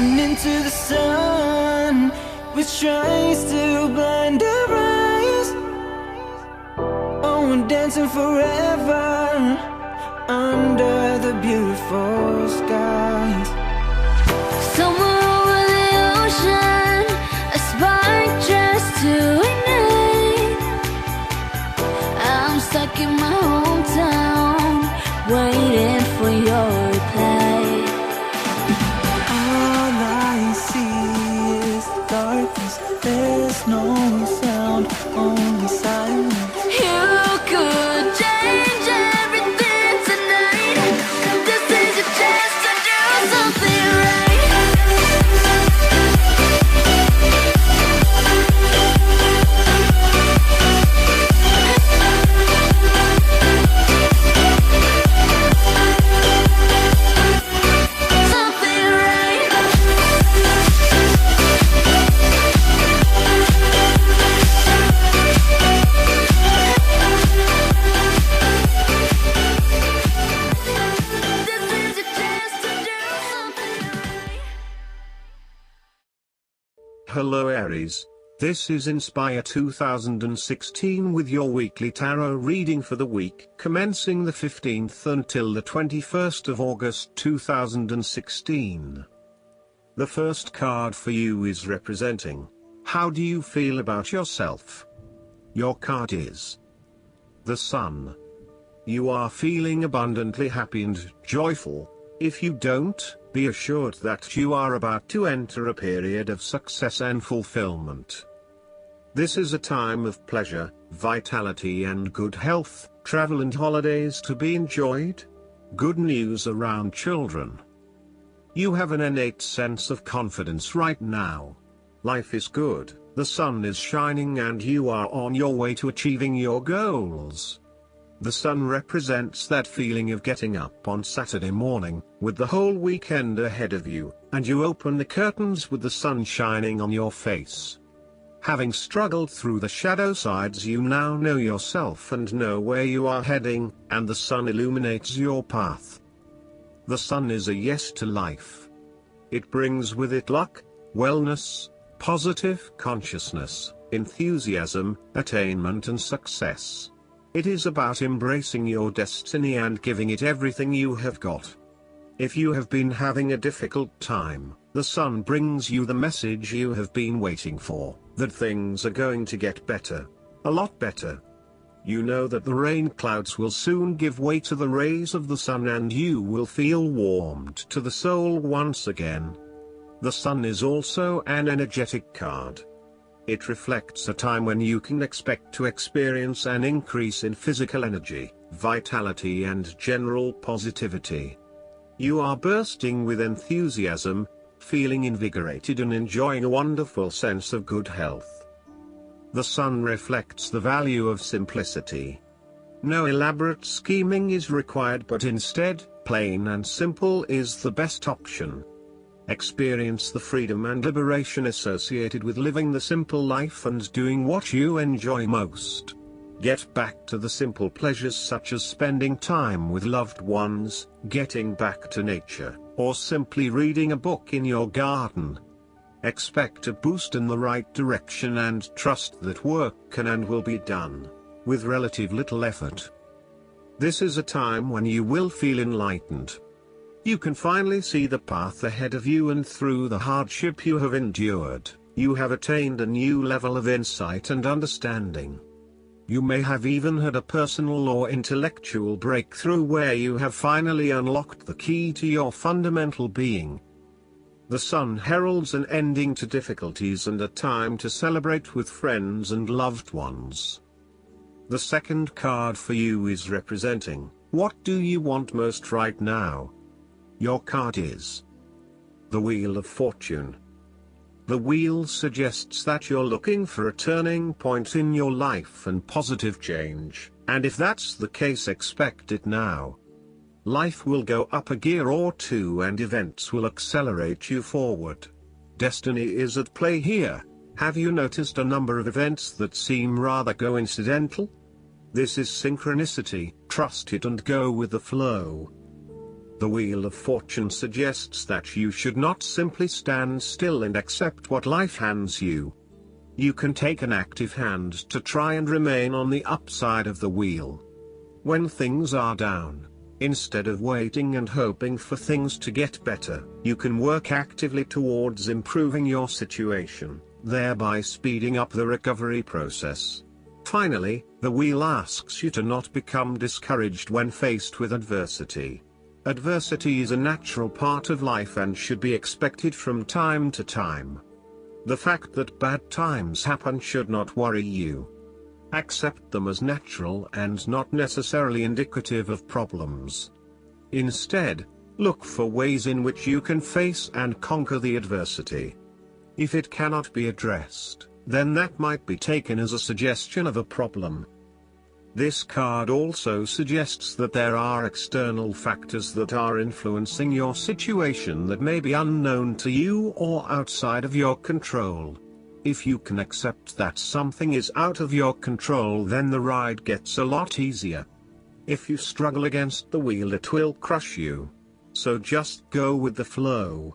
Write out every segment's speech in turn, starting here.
Looking into the sun, which tries to blind our eyes. Oh, we're dancing forever under the beautiful skies. Somewhere over the ocean, a spark just to ignite. I'm stuck in my hometown, waiting for your reply. All I see is darkness, there's no sound, only silence. You could change everything tonight. This is your chance to do something right. Something right. This is your chance to do something right. Hello Aries, this is Inspire 2016 with your weekly tarot reading for the week commencing the 15th until the 21st of August 2016. The first card for you is representing, how do you feel about yourself? Your card is the Sun. You are feeling abundantly happy and joyful. If you don't, be assured that you are about to enter a period of success and fulfillment. This is a time of pleasure, vitality and good health, travel and holidays to be enjoyed. Good news around children. You have an innate sense of confidence right now. Life is good, the sun is shining and you are on your way to achieving your goals. The sun represents that feeling of getting up on Saturday morning, with the whole weekend ahead of you, and you open the curtains with the sun shining on your face. Having struggled through the shadow sides, you now know yourself and know where you are heading, and the sun illuminates your path. The sun is a yes to life. It brings with it luck, wellness, positive consciousness, enthusiasm, attainment and success. It is about embracing your destiny and giving it everything you have got. If you have been having a difficult time, the sun brings you the message you have been waiting for, that things are going to get better. A lot better. You know that the rain clouds will soon give way to the rays of the sun and you will feel warmed to the soul once again. The sun is also an energetic card. It reflects a time when you can expect to experience an increase in physical energy, vitality and general positivity. You are bursting with enthusiasm, feeling invigorated and enjoying a wonderful sense of good health. The sun reflects the value of simplicity. No elaborate scheming is required, but instead, plain and simple is the best option. Experience the freedom and liberation associated with living the simple life and doing what you enjoy most. Get back to the simple pleasures such as spending time with loved ones, getting back to nature, or simply reading a book in your garden. Expect a boost in the right direction and trust that work can and will be done, with relative little effort. This is a time when you will feel enlightened. You can finally see the path ahead of you, and through the hardship you have endured, you have attained a new level of insight and understanding. You may have even had a personal or intellectual breakthrough where you have finally unlocked the key to your fundamental being. The sun heralds an ending to difficulties and a time to celebrate with friends and loved ones. The second card for you is representing, what do you want most right now? Your card is the Wheel of Fortune. The wheel suggests that you're looking for a turning point in your life and positive change, and if that's the case, expect it now. Life will go up a gear or two and events will accelerate you forward. Destiny is at play here. Have you noticed a number of events that seem rather coincidental? This is synchronicity. Trust it and go with the flow. The Wheel of Fortune suggests that you should not simply stand still and accept what life hands you. You can take an active hand to try and remain on the upside of the wheel. When things are down, instead of waiting and hoping for things to get better, you can work actively towards improving your situation, thereby speeding up the recovery process. Finally, the wheel asks you to not become discouraged when faced with adversity. Adversity is a natural part of life and should be expected from time to time. The fact that bad times happen should not worry you. Accept them as natural and not necessarily indicative of problems. Instead, look for ways in which you can face and conquer the adversity. If it cannot be addressed, then that might be taken as a suggestion of a problem. This card also suggests that there are external factors that are influencing your situation that may be unknown to you or outside of your control. If you can accept that something is out of your control, then the ride gets a lot easier. If you struggle against the wheel, it will crush you. So just go with the flow.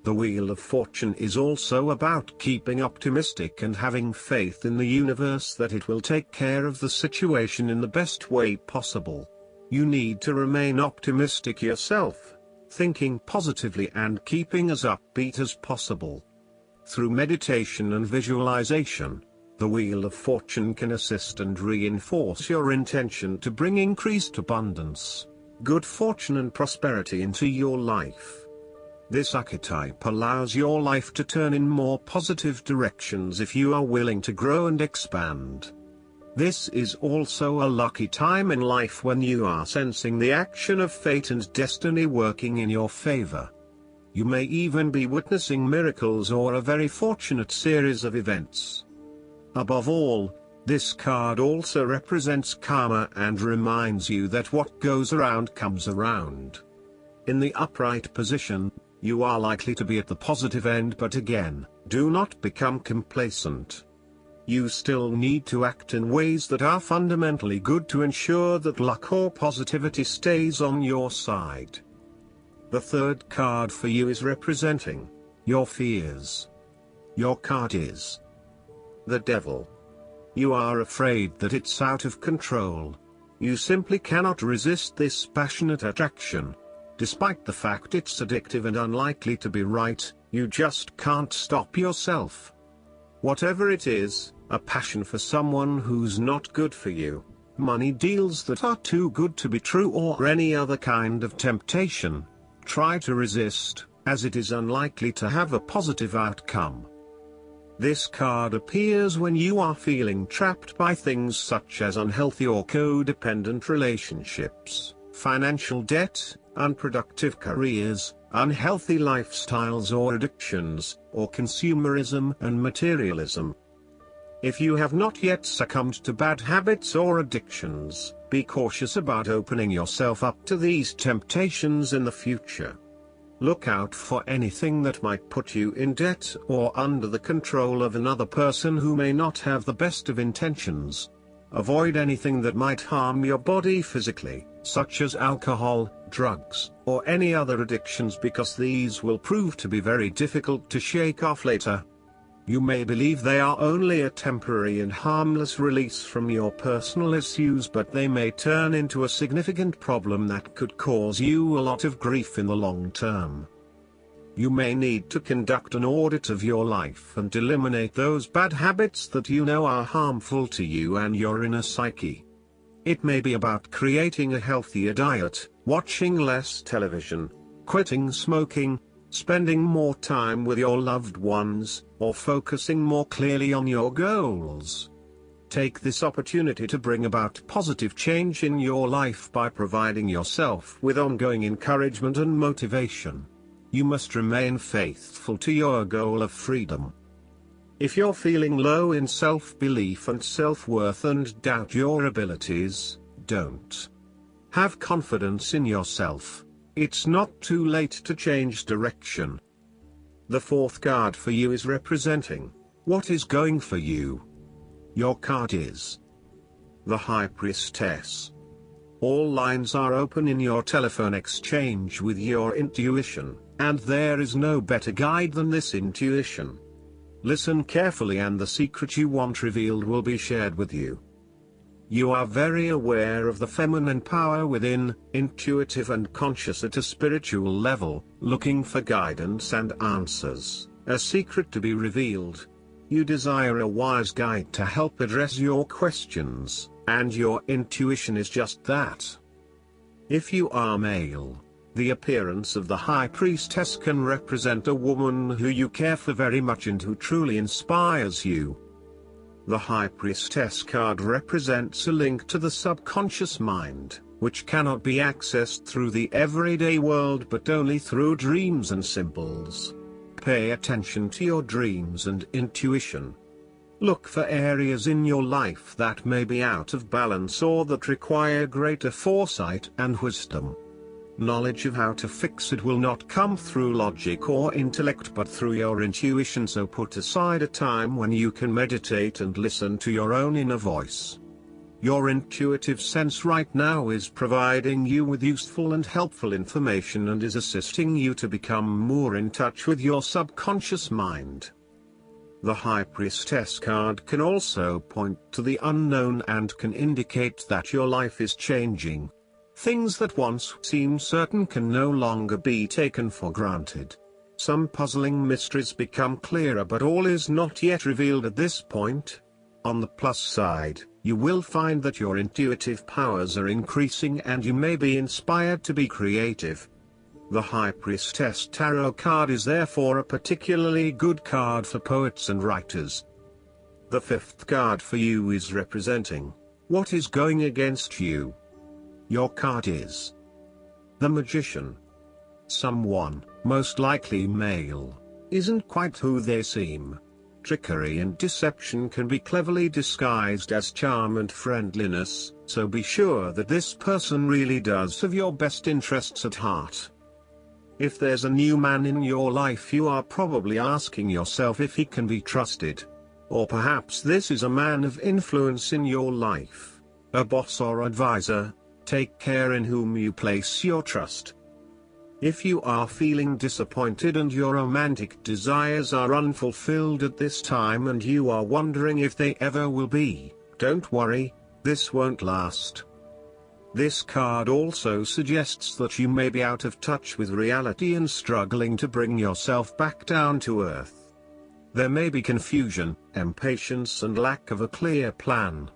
The Wheel of Fortune is also about keeping optimistic and having faith in the universe that it will take care of the situation in the best way possible. You need to remain optimistic yourself, thinking positively and keeping as upbeat as possible. Through meditation and visualization, the Wheel of Fortune can assist and reinforce your intention to bring increased abundance, good fortune and prosperity into your life. This archetype allows your life to turn in more positive directions if you are willing to grow and expand. This is also a lucky time in life when you are sensing the action of fate and destiny working in your favor. You may even be witnessing miracles or a very fortunate series of events. Above all, this card also represents karma and reminds you that what goes around comes around. In the upright position, you are likely to be at the positive end, but again, do not become complacent. You still need to act in ways that are fundamentally good to ensure that luck or positivity stays on your side. The third card for you is representing your fears. Your card is the Devil. You are afraid that it's out of control. You simply cannot resist this passionate attraction. Despite the fact it's addictive and unlikely to be right, you just can't stop yourself. Whatever it is, a passion for someone who's not good for you, money deals that are too good to be true, or any other kind of temptation, try to resist, as it is unlikely to have a positive outcome. This card appears when you are feeling trapped by things such as unhealthy or codependent relationships, financial debt, unproductive careers, unhealthy lifestyles or addictions, or consumerism and materialism. If you have not yet succumbed to bad habits or addictions, be cautious about opening yourself up to these temptations in the future. Look out for anything that might put you in debt or under the control of another person who may not have the best of intentions. Avoid anything that might harm your body physically, such as alcohol, drugs, or any other addictions, because these will prove to be very difficult to shake off later. You may believe they are only a temporary and harmless release from your personal issues, but they may turn into a significant problem that could cause you a lot of grief in the long term. You may need to conduct an audit of your life and eliminate those bad habits that you know are harmful to you and your inner psyche. It may be about creating a healthier diet, watching less television, quitting smoking, spending more time with your loved ones, or focusing more clearly on your goals. Take this opportunity to bring about positive change in your life by providing yourself with ongoing encouragement and motivation. You must remain faithful to your goal of freedom. If you're feeling low in self-belief and self-worth and doubt your abilities, don't. Have confidence in yourself. It's not too late to change direction. The fourth card for you is representing what is going for you. Your card is the High Priestess. All lines are open in your telephone exchange with your intuition, and there is no better guide than this intuition. Listen carefully and the secret you want revealed will be shared with you. You are very aware of the feminine power within, intuitive and conscious at a spiritual level, looking for guidance and answers, a secret to be revealed. You desire a wise guide to help address your questions, and your intuition is just that. If you are male, the appearance of the High Priestess can represent a woman who you care for very much and who truly inspires you. The High Priestess card represents a link to the subconscious mind, which cannot be accessed through the everyday world but only through dreams and symbols. Pay attention to your dreams and intuition. Look for areas in your life that may be out of balance or that require greater foresight and wisdom. Knowledge of how to fix it will not come through logic or intellect but through your intuition, so put aside a time when you can meditate and listen to your own inner voice. Your intuitive sense right now is providing you with useful and helpful information and is assisting you to become more in touch with your subconscious mind. The High Priestess card can also point to the unknown and can indicate that your life is changing. Things that once seemed certain can no longer be taken for granted. Some puzzling mysteries become clearer, but all is not yet revealed at this point. On the plus side, you will find that your intuitive powers are increasing and you may be inspired to be creative. The High Priestess Tarot card is therefore a particularly good card for poets and writers. The fifth card for you is representing what is going against you. Your card is the Magician. Someone, most likely male, isn't quite who they seem. Trickery and deception can be cleverly disguised as charm and friendliness, so be sure that this person really does have your best interests at heart. If there's a new man in your life, you are probably asking yourself if he can be trusted. Or perhaps this is a man of influence in your life, a boss or advisor. Take care in whom you place your trust. If you are feeling disappointed and your romantic desires are unfulfilled at this time and you are wondering if they ever will be, don't worry, this won't last. This card also suggests that you may be out of touch with reality and struggling to bring yourself back down to earth. There may be confusion, impatience and lack of a clear plan.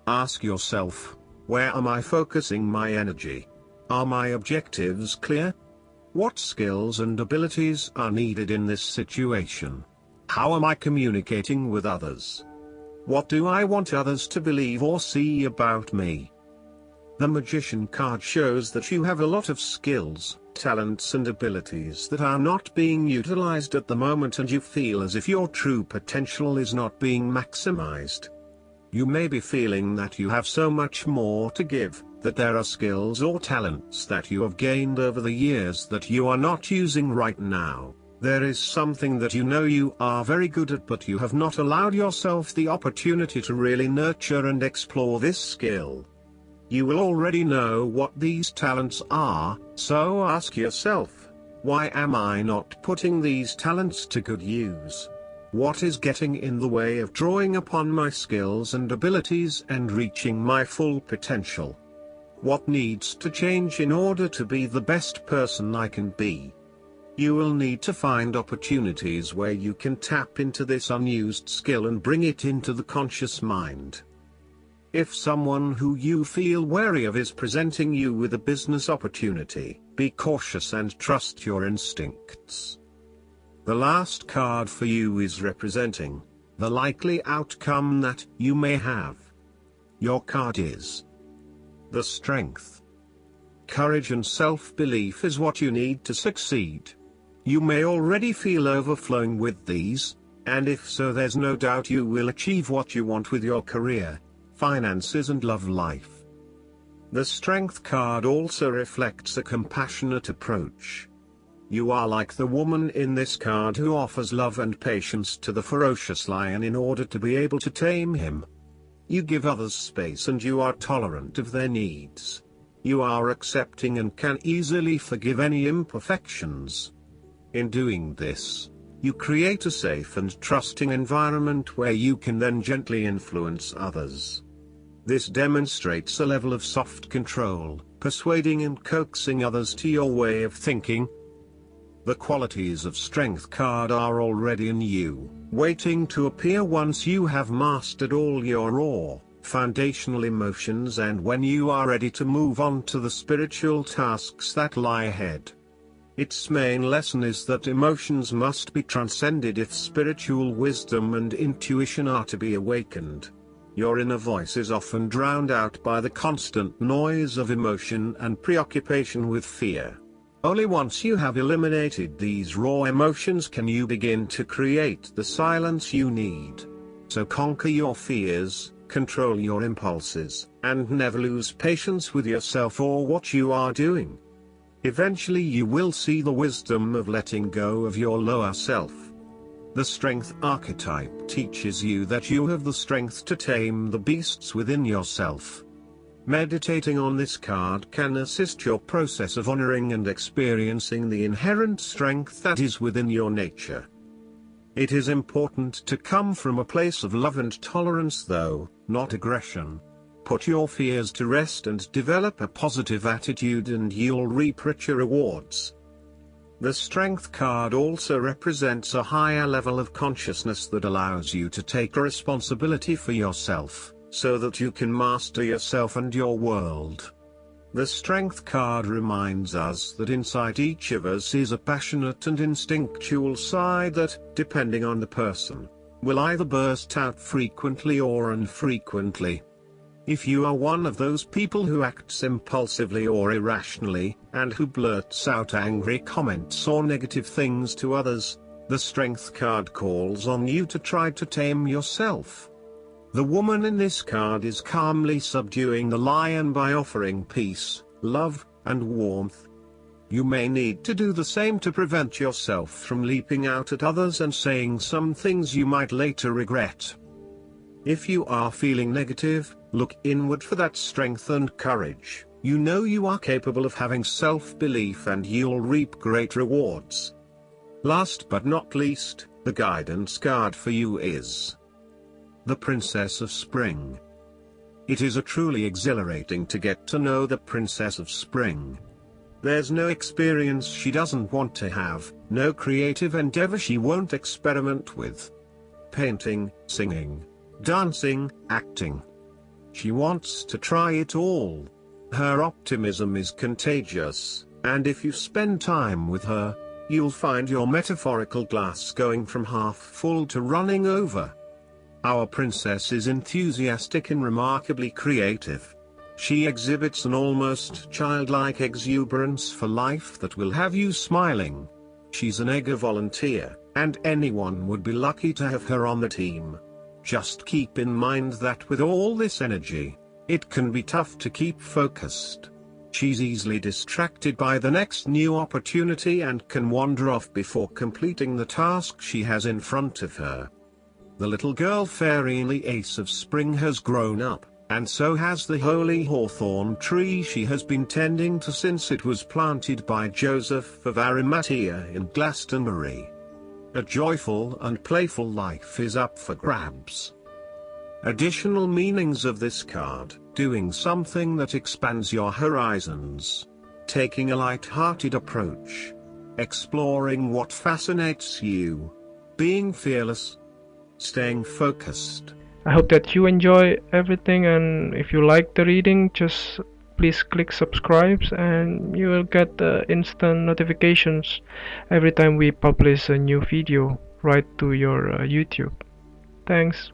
Ask yourself, where am I focusing my energy? Are my objectives clear? What skills and abilities are needed in this situation? How am I communicating with others? What do I want others to believe or see about me? The Magician card shows that you have a lot of skills, talents and abilities that are not being utilized at the moment, and you feel as if your true potential is not being maximized. You may be feeling that you have so much more to give, that there are skills or talents that you have gained over the years that you are not using right now. There is something that you know you are very good at, but you have not allowed yourself the opportunity to really nurture and explore this skill. You will already know what these talents are, so ask yourself, why am I not putting these talents to good use? What is getting in the way of drawing upon my skills and abilities and reaching my full potential? What needs to change in order to be the best person I can be? You will need to find opportunities where you can tap into this unused skill and bring it into the conscious mind. If someone who you feel wary of is presenting you with a business opportunity, be cautious and trust your instincts. The last card for you is representing the likely outcome that you may have. Your card is the Strength. Courage and self-belief is what you need to succeed. You may already feel overflowing with these, and if so, there's no doubt you will achieve what you want with your career, finances and love life. The Strength card also reflects a compassionate approach. You are like the woman in this card who offers love and patience to the ferocious lion in order to be able to tame him. You give others space and you are tolerant of their needs. You are accepting and can easily forgive any imperfections. In doing this, you create a safe and trusting environment where you can then gently influence others. This demonstrates a level of soft control, persuading and coaxing others to your way of thinking. The qualities of Strength card are already in you, waiting to appear once you have mastered all your raw, foundational emotions and when you are ready to move on to the spiritual tasks that lie ahead. Its main lesson is that emotions must be transcended if spiritual wisdom and intuition are to be awakened. Your inner voice is often drowned out by the constant noise of emotion and preoccupation with fear. Only once you have eliminated these raw emotions can you begin to create the silence you need. So conquer your fears, control your impulses, and never lose patience with yourself or what you are doing. Eventually you will see the wisdom of letting go of your lower self. The Strength archetype teaches you that you have the strength to tame the beasts within yourself. Meditating on this card can assist your process of honoring and experiencing the inherent strength that is within your nature. It is important to come from a place of love and tolerance though, not aggression. Put your fears to rest and develop a positive attitude and you'll reap richer rewards. The Strength card also represents a higher level of consciousness that allows you to take responsibility for yourself, so that you can master yourself and your world. The Strength card reminds us that inside each of us is a passionate and instinctual side that, depending on the person, will either burst out frequently or infrequently. If you are one of those people who acts impulsively or irrationally, and who blurts out angry comments or negative things to others, the Strength card calls on you to try to tame yourself. The woman in this card is calmly subduing the lion by offering peace, love, and warmth. You may need to do the same to prevent yourself from leaping out at others and saying some things you might later regret. If you are feeling negative, look inward for that strength and courage. You know you are capable of having self-belief and you'll reap great rewards. Last but not least, the guidance card for you is the Princess of Spring. It is a truly exhilarating to get to know the Princess of Spring. There's no experience she doesn't want to have, no creative endeavor she won't experiment with. Painting, singing, dancing, acting. She wants to try it all. Her optimism is contagious, and if you spend time with her, you'll find your metaphorical glass going from half full to running over. Our princess is enthusiastic and remarkably creative. She exhibits an almost childlike exuberance for life that will have you smiling. She's an eager volunteer, and anyone would be lucky to have her on the team. Just keep in mind that with all this energy, it can be tough to keep focused. She's easily distracted by the next new opportunity and can wander off before completing the task she has in front of her. The little girl fairy in the Ace of Spring has grown up, and so has the holy hawthorn tree she has been tending to since it was planted by Joseph of Arimathea in Glastonbury. A joyful and playful life is up for grabs. Additional meanings of this card: doing something that expands your horizons, taking a light-hearted approach, exploring what fascinates you, being fearless, staying focused. I hope that you enjoy everything, and if you like the reading, just please click subscribe and you will get instant notifications every time we publish a new video right to your YouTube. Thanks.